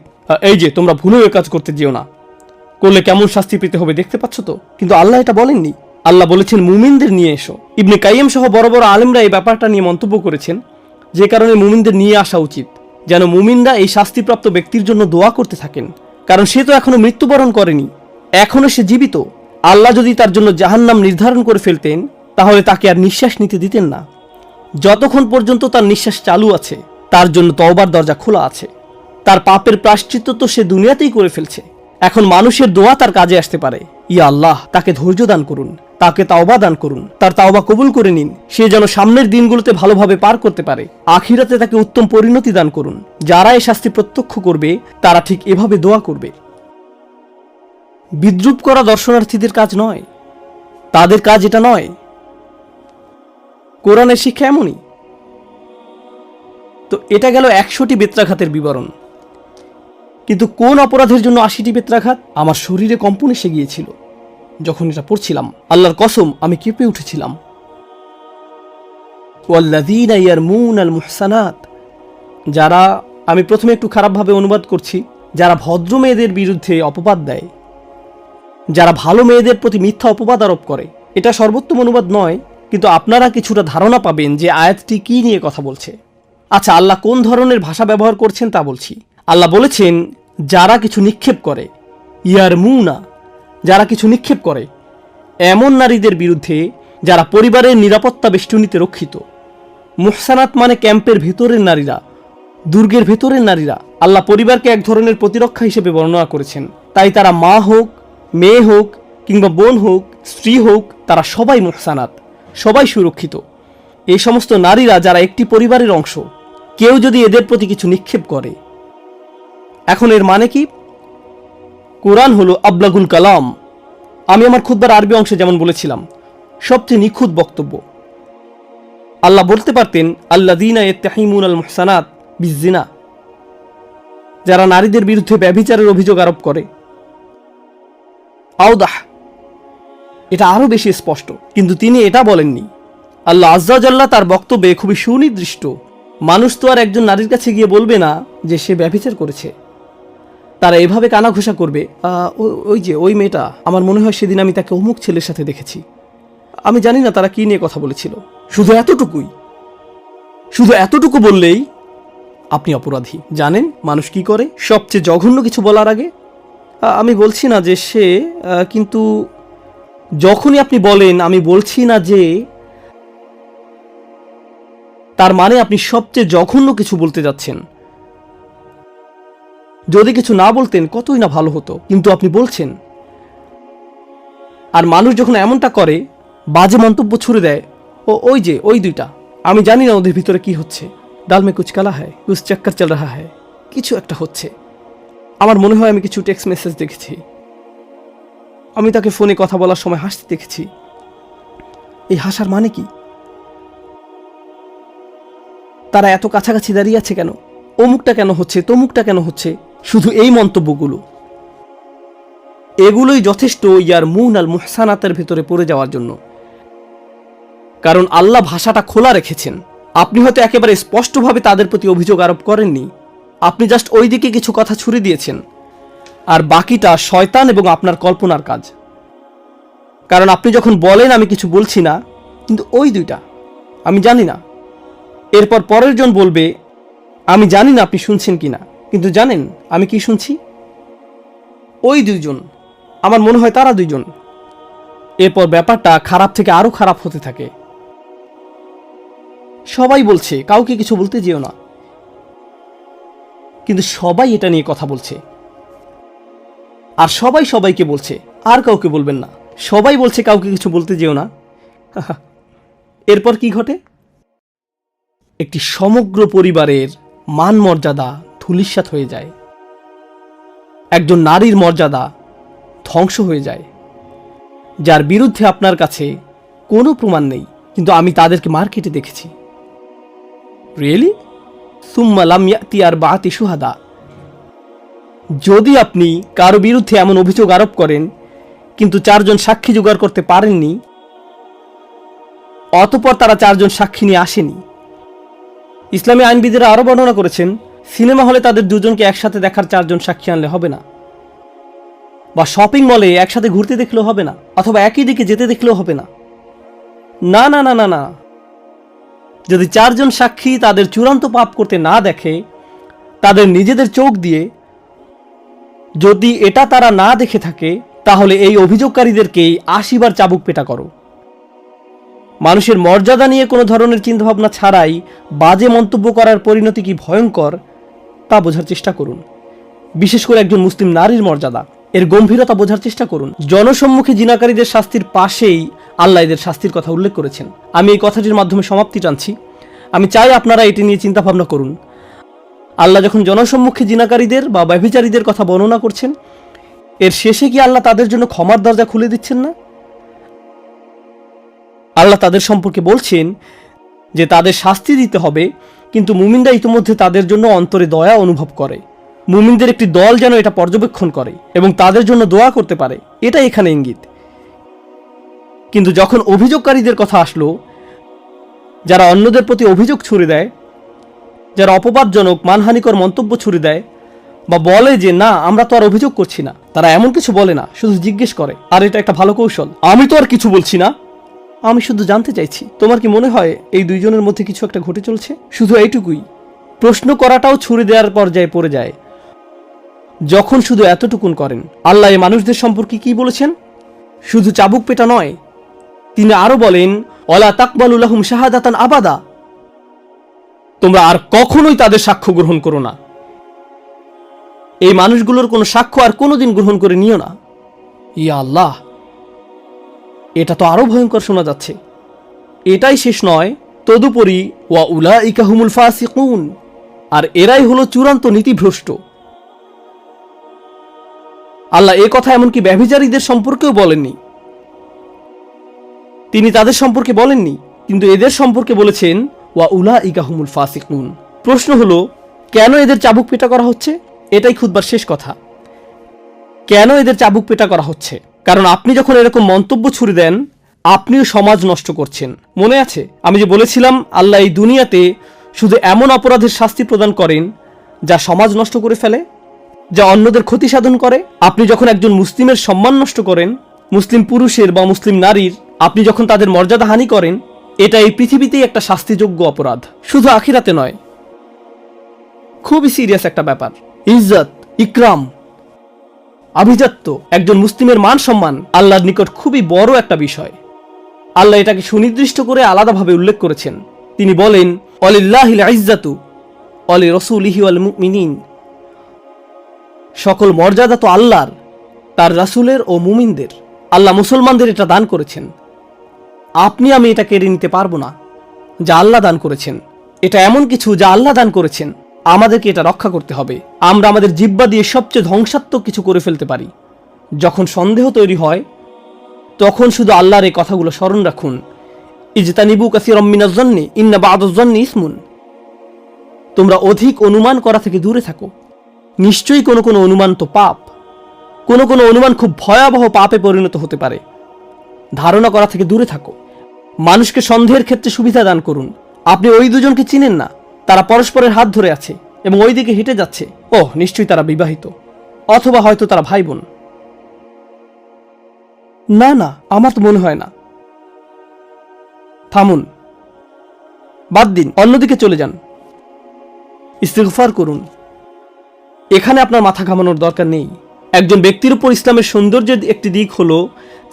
এই যে তোমরা ভুলেও এ কাজ করতে যেও না, করলে কেমন শাস্তি পেতে হবে দেখতে পাচ্ছ তো। কিন্তু আল্লাহ এটা বলেননি, আল্লাহ বলেছেন মুমিনদের নিয়ে এসো। ইবনে কাইয়্যিম সহ বড় বড় আলেমরা এই ব্যাপারটা নিয়ে মন্তব্য করেছেন, যে কারণে মুমিনদের নিয়ে আসা উচিত, যেন মুমিনরা এই শাস্তিপ্রাপ্ত ব্যক্তির জন্য দোয়া করতে থাকেন। কারণ সে তো এখনো মৃত্যুবরণ করেনি, এখনো সে জীবিত। আল্লাহ যদি তার জন্য জাহান্নাম নির্ধারণ করে ফেলতেন তাহলে তাকে আর নিঃশ্বাস নিতে দিতেন না। যতক্ষণ পর্যন্ত তার নিঃশ্বাস চালু আছে তার জন্য তওবার দরজা খোলা আছে। তার পাপের প্রায়শ্চিত্ত তো সে দুনিয়াতেই করে ফেলছে, এখন মানুষের দোয়া তার কাজে আসতে পারে। ইয়া আল্লাহ, তাকে ধৈর্য দান করুন, তাকে তাওবা দান করুন, তার তাওবা কবুল করে নিন, সে যেন সামনের দিনগুলোতে ভালোভাবে পার করতে পারে। আখিরাতে তাকে উত্তম পরিণতি দান করুন। যারা এই শাস্তি প্রত্যক্ষ করবে তারা ঠিক এভাবে দোয়া করবে। বিদ্রুপ করা দর্শনার্থীদের কাজ নয়, তাদের কাজ এটা নয়। কোরআনের শিক্ষা এমনই। তো এটা গেল 100টি বেত্রাঘাতের বিবরণ। কিন্তু কোন অপরাধের জন্য 80টি বেত্রাঘাত? আমার শরীরে কম্পন এসে গিয়েছিল যখন এটা পড়ছিলাম। আল্লাহর কসম, আমি কেঁপে উঠেছিলাম। ওয়াল্লাযীনা ইয়ারমুনাল মুহসানাত, যারা, আমি প্রথমে একটু খারাপভাবে অনুবাদ করছি, যারা ভদ্র মেয়েদের বিরুদ্ধে অপবাদ দেয়, যারা ভালো মেয়েদের প্রতি মিথ্যা অপবাদ আরোপ করে। এটা সর্বোত্তম অনুবাদ নয়, কিন্তু আপনারা কিছুটা ধারণা পাবেন যে আয়াতটি কি নিয়ে কথা বলছে। আচ্ছা, আল্লাহ কোন ধরনের ভাষা ব্যবহার করছেন তা বলছি। আল্লাহ বলেছেন যারা কিছু নিক্ষেপ করে, ইয়ারমুনা, যারা কিছু নিক্ষেপ করে এমন নারীদের বিরুদ্ধে যারা পরিবারের নিরাপত্তা বেষ্টনীতে রক্ষিত। মুহসানাত মানে ক্যাম্পের ভেতরের নারীরা, দুর্গের ভেতরের নারীরা। আল্লাহ পরিবারকে এক ধরনের প্রতিরক্ষা হিসেবে বর্ণনা করেছেন। তাই তারা মা হোক, মেয়ে হোক, কিংবা বোন হোক, স্ত্রী হোক, তারা সবাই মুহসানাত, সবাই সুরক্ষিত। এই সমস্ত নারীরা যারা একটি পরিবারের অংশ, কেউ যদি এদের প্রতি কিছু নিক্ষেপ করে, এখন এর মানে কি? কোরআন হলো আবলাগুল কালাম। আমি আমার খুতবার আরবি অংশে যেমন বলেছিলাম, সবচেয়ে নিখুঁত বক্তব্য। আল্লাহ বলতে পারতেন আল্লাযীনা ইয়াত্তাহিমুনাল মুহসানাত বিজ্জিনা, যারা নারীদের বিরুদ্ধে ব্যভিচারের অভিযোগ আরোপ করে। আওদাহ, এটা আরো বেশি স্পষ্ট, কিন্তু তিনি এটা বলেননি। আল্লাহ আজ্জা ওয়া জাল্লা তার বক্তব্যে খুবই সুনির্দিষ্ট। মানুষ তো আর একজন নারীর কাছে গিয়ে বলবে না যে সে ব্যভিচার করেছে। তারা এভাবে কানাঘোষা করবে, ওই যে ওই মেয়েটা, আমার মনে হয় সেদিন আমি তাকে অমুক ছেলের সাথে দেখেছি। আমি জানি না তারা কি নিয়ে কথা বলেছিল। শুধু এতটুকুই, শুধু এতটুকু বললেই আপনি অপরাধী। জানেন মানুষ কি করে? সবচেয়ে জঘন্য কিছু বলার আগে আমি বলছি না যে সে, কিন্তু যখনই আপনি বলেন আমি বলছি না যে, তার মানে আপনি সবচেয়ে জঘন্য কিছু বলতে যাচ্ছেন। যদি কিছু না বলতেন কতই না ভালো হতো, কিন্তু আপনি বলছেন। আর মানুষ যখন এমনটা করে, বাজে মন্তব্য ছুড়ে দেয়, ওই যে ওই দুইটা, আমি জানি না ওদের ভিতরে কি হচ্ছে, ডাল মে কুছ কালা হ্যায়, কুছ চক্কর চল রাহা হ্যায়, কিছু একটা হচ্ছে। আমার মনে হয় আমি কিছু টেক্সট মেসেজ দেখেছি, আমি তাকে ফোনে কথা বলার সময় হাসতে দেখেছি। এই হাসার মানে কি? তারা এত কাছাকাছি দাঁড়িয়ে আছে কেন? অমুকটা কেন হচ্ছে, তমুকটা কেন হচ্ছে? শুধু এই মন্তব্যগুলো, এগুলোই যথেষ্ট ইয়ার মুন আল মুহসানাতের ভেতরে পড়ে যাওয়ার জন্য। কারণ আল্লাহ ভাষাটা খোলা রেখেছেন। আপনি হয়তো একেবারে স্পষ্টভাবে তাদের প্রতি অভিযোগ আরোপ করেননি, আপনি জাস্ট ওই দিকে কিছু কথা ছুড়ে দিয়েছেন, আর বাকিটা শয়তান এবং আপনার কল্পনার কাজ। কারণ আপনি যখন বলেন আমি কিছু বলছি না, কিন্তু ওই দুইটা, আমি জানি না, এরপর পরের জন বলবে আমি জানি না আপনি শুনছেন কিনা, কিন্তু জানেন আমি কি শুনছি? ওই দুইজন, আমার মনে হয় তারা দুইজন। এরপর ব্যাপারটা খারাপ থেকে আরো খারাপ হতে থাকে। সবাই বলছে কাউকে কিছু বলতে যেও না, কিন্তু সবাই এটা নিয়ে কথা বলছে, আর সবাই সবাইকে বলছে আর কাউকে বলবেন না। সবাই বলছে কাউকে কিছু বলতে যেও না। এরপর কি ঘটে? একটি সমগ্র পরিবারের মান মর্যাদা ধূলিসাৎ হয়ে যায়, একজন নারীর মর্যাদা ধ্বংস হয়ে যায়, যার বিরুদ্ধে আপনার কাছে কোনো প্রমাণ নেই, কিন্তু আমি তাদেরকে মার্কেটে দেখেছি। রিয়েলি? সুম্মা লাম ইয়াতি আরবাআতি শুহাদা। যদি আপনি কারো বিরুদ্ধে এমন অভিযোগ আরোপ করেন কিন্তু 4 জন সাক্ষী জোগাড় করতে পারেননি, অতঃপর তারা 4 জন সাক্ষী নিয়ে আসেনি, ইসলামী আইনবিদেরা আরো বর্ণনা করেছেন সিনেমা হলে তাদের দুজনকে একসাথে দেখার 4 জন সাক্ষী আনলে হবে না, বা শপিং মলে একসাথে ঘুরতে দেখলেও হবে না, অথবা একই দিকে যেতে দেখলেও হবে না। না না না না না, যদি 4 জন সাক্ষী তাদের চূড়ান্ত পাপ করতে না দেখে, তাদের নিজেদের চোখ দিয়ে যদি এটা তারা না দেখে থাকে, তাহলে এই অভিযোগকারীদেরকেই 80 বার চাবুক পেটা করো। মানুষের মর্যাদা নিয়ে কোনো ধরনের চিন্তাভাবনা ছাড়াই বাজে মন্তব্য করার পরিণতি কি ভয়ঙ্কর তা বোঝার চেষ্টা করুন। বিশেষ করে একজন মুসলিম নারীর মর্যাদা, এর গম্ভীরতা বোঝার চেষ্টা করুন। জনসম্মুখে জিনাকারীদের শাস্তির পাশেই আল্লাহ এদের শাস্তির কথা উল্লেখ করেছেন। আমি এই কথাটির মাধ্যমে সমাপ্তি টানছি। আমি চাই আপনারা এটি নিয়ে চিন্তা ভাবনা করুন। আল্লাহ যখন জনসম্মুখে জিনাকারীদের বা ব্যভিচারীদের কথা বর্ণনা করছেন, এর শেষে কি আল্লাহ তাদের জন্য ক্ষমার দরজা খুলে দিচ্ছেন না? আল্লাহ তাদের সম্পর্কে বলছেন যে তাদের শাস্তি দিতে হবে, কিন্তু মুমিনরা ইতিমধ্যে তাদের জন্য অন্তরে দয়া অনুভব করে। মুমিনদের একটি দল যেন এটা পর্যবেক্ষণ করে এবং তাদের জন্য দোয়া করতে পারে, এটা এখানে ইঙ্গিত। কিন্তু যখন অভিযোগকারীদের কথা আসলো, যারা অন্যদের প্রতি অভিযোগ ছুড়ে দেয়, যারা অপবাদজনক মানহানিকর মন্তব্য ছুড়ে দেয়, বা বলে যে না আমরা তো আর অভিযোগ করছি না, তারা এমন কিছু বলে না, শুধু জিজ্ঞেস করে, আর এটা একটা ভালো কৌশল, আমি তো আর কিছু বলছি না, আমি শুধু জানতে চাইছি তোমার কি মনে হয় এই দুইজনের মধ্যে কিছু একটা ঘটে চলছে? শুধু এইটুকুই। প্রশ্ন করাটাও ছুড়ে দেওয়ার পর্যায়ে পড়ে যায় যখন শুধু এতটুকুন করেন। আল্লাহ এই মানুষদের সম্পর্কে কি বলেছেন? শুধু চাবুক পেটা নয়, তিনি আরো বলেন ওয়ালা তাকবালু লাহুম শাহাদাতান আবাদা, তোমরা আর কখনোই তাদের সাক্ষ্য গ্রহণ করো না। এই মানুষগুলোর কোনো সাক্ষ্য আর কোনোদিন গ্রহণ করে নিও না। ইয়া আল্লাহ, এটা তো আরো ভয়ঙ্কর শোনা যাচ্ছে। এটাই শেষ নয়, তদুপরি ওয়া উলাইকা হুমুল ফাসিকুন, আর এরাই হলো চূড়ান্ত নীতিভ্রষ্ট। আল্লাহ এ কথা এমনকি ব্যভিচারীদের সম্পর্কেও বলেননি, তিনি তাদের সম্পর্কে বলেননি, কিন্তু এদের সম্পর্কে বলেছেন ওয়া উলাইকা হুমুল ফাসিকুন। প্রশ্ন হলো কেন এদের চাবুক পেটা করা হচ্ছে? এটাই খুতবার শেষ কথা। কেন এদের চাবুক পেটা করা হচ্ছে? কারণ আপনি যখন এরকম মন্তব্য ছুড়ে দেন, আপনিও সমাজ নষ্ট করছেন। মনে আছে আমি যে বলেছিলাম আল্লাহ এই দুনিয়াতে শুধু এমন অপরাধের শাস্তি প্রদান করেন যা সমাজ নষ্ট করে ফেলে, যা অন্যদের ক্ষতি সাধন করে। আপনি যখন একজন মুসলিমের সম্মান নষ্ট করেন, মুসলিম পুরুষের বা মুসলিম নারীর, আপনি যখন তাদের মর্যাদা হানি করেন, এটা এই পৃথিবীতেই একটা শাস্তিযোগ্য অপরাধ, শুধু আখিরাতে নয়। খুবই সিরিয়াস একটা ব্যাপার। ইজ্জত, ইকরাম, আভিজাত্য, একজন মুসলিমের মান সম্মান আল্লাহর নিকট খুবই বড় একটা বিষয়। আল্লাহ এটাকে সুনির্দিষ্ট করে আলাদাভাবে উল্লেখ করেছেন। তিনি বলেন, ওয়ালিল্লাহিল ইজ্জাতু ওয়ালি রাসূলিহি ওয়াল মুমিনিন। সকল মর্যাদা তো আল্লাহর, তার রাসূলের ও মুমিনদের। আল্লাহ মুসলমানদের এটা দান করেছেন। আপনি আমি এটা কেড়ে নিতে পারবো না যা আল্লাহ দান করেছেন। এটা এমন কিছু যা আল্লাহ দান করেছেন, আমাদেরকে এটা রক্ষা করতে হবে। আমরা আমাদের জিহ্বা দিয়ে সবচেয়ে ধ্বংসাত্মক কিছু করে ফেলতে পারি। যখন সন্দেহ তৈরি হয় তখন শুধু আল্লাহর এই কথাগুলো স্মরণ রাখুন, ইজতানিবু কাসীরাম মিনাজ যন্নি ইন্না বা'দাজ যন্নি ইসমুন। তোমরা অধিক অনুমান করা থেকে দূরে থাকো, নিশ্চয়ই কোনো কোনো অনুমান তো পাপ। কোনো কোনো অনুমান খুব ভয়াবহ পাপে পরিণত হতে পারে। ধারণা করা থেকে দূরে থাকো। মানুষকে সন্দেহের ক্ষেত্রে সুবিধা দান করুন। আপনি ওই দুজনকে চিনেন না, তারা পরস্পরের হাত ধরে আছে এবং ওই দিকে হেঁটে যাচ্ছে। ওহ, নিশ্চয়ই তারা বিবাহিত, অথবা হয়তো তারা ভাই বোন। না না, আমার তো মনে হয় না। থামুন, বাদ দিন, অন্যদিকে চলে যান, ইস্তিগফার করুন। এখানে আপনার মাথা ঘামানোর দরকার নেই। একজন ব্যক্তির উপর ইসলামের সৌন্দর্যের একটি দিক হলো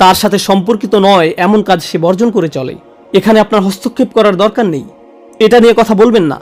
তার সাথে সম্পর্কিত নয় এমন কাজ সে বর্জন করে চলে। এখানে আপনার হস্তক্ষেপ করার দরকার নেই, এটা নিয়ে কথা বলবেন না।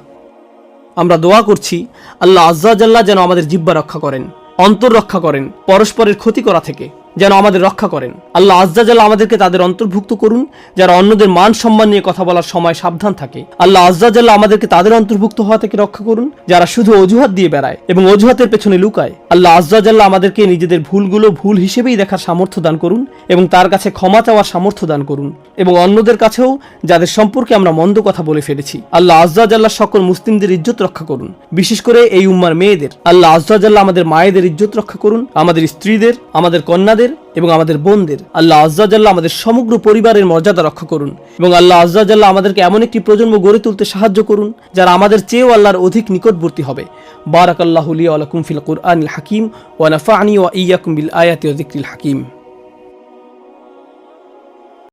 আমরা দোয়া করছি আল্লাহ আজ্জা জাল্লাহ যেন আমাদের জিহ্বা রক্ষা করেন, অন্তর রক্ষা করেন, পরস্পরের ক্ষতি করা থেকে যেন আমাদের রক্ষা করেন। আল্লাহ আজ্জা জাল্লাহ আমাদেরকে তাদের অন্তর্ভুক্ত করুন যারা অন্যদের মান সম্মান নিয়ে কথা বলার সময় সাবধান থাকে। আল্লাহ আজ্জা জাল্লাহ আমাদেরকে তাদের অন্তর্ভুক্ত হওয়া থেকে রক্ষা করুন যারা শুধু অজুহাত দিয়ে বেড়ায় এবং অজুহাতের পেছনে লুকায়। আল্লাহ আজ্জা জাল্লাহ আমাদেরকে নিজেদের ভুলগুলো ভুল হিসেবেই দেখার সামর্থ্য দান করুন এবং তার কাছে ক্ষমা চাওয়ার সামর্থ্য দান করুন, এবং অন্যদের কাছেও যাদের সম্পর্কে আমরা মন্দ কথা বলে ফেলেছি। আল্লাহ আজ্জা জাল্লাহ সকল মুসলিমদের ইজ্জত রক্ষা করুন, বিশেষ করে এই উম্মার মেয়েদের। আল্লাহ আজ্জা জাল্লাহ আমাদের মায়েদের ইজ্জত রক্ষা করুন, আমাদের স্ত্রীদের, আমাদের কন্যাদের এবং আমাদের বোনদের। আল্লাহ আজ্জা জাল্লাহ আমাদের সমগ্র পরিবারের মর্যাদা রক্ষা করুন, এবং আল্লাহ আজ্জা জাল্লাহ আমাদেরকে এমন একটি প্রজন্ম গড়ে তুলতে সাহায্য করুন যারা আমাদের চেয়েও আল্লাহর অধিক নিকটবর্তী হবে। বারাকাল্লাহু লি ওয়া লাকুম ফিল কুরআনিল হাকিম ওয়া নাফা'নি ওয়া ইয়্যাকুম বিল আয়াতি ওয়া যিকরিল হাকিম।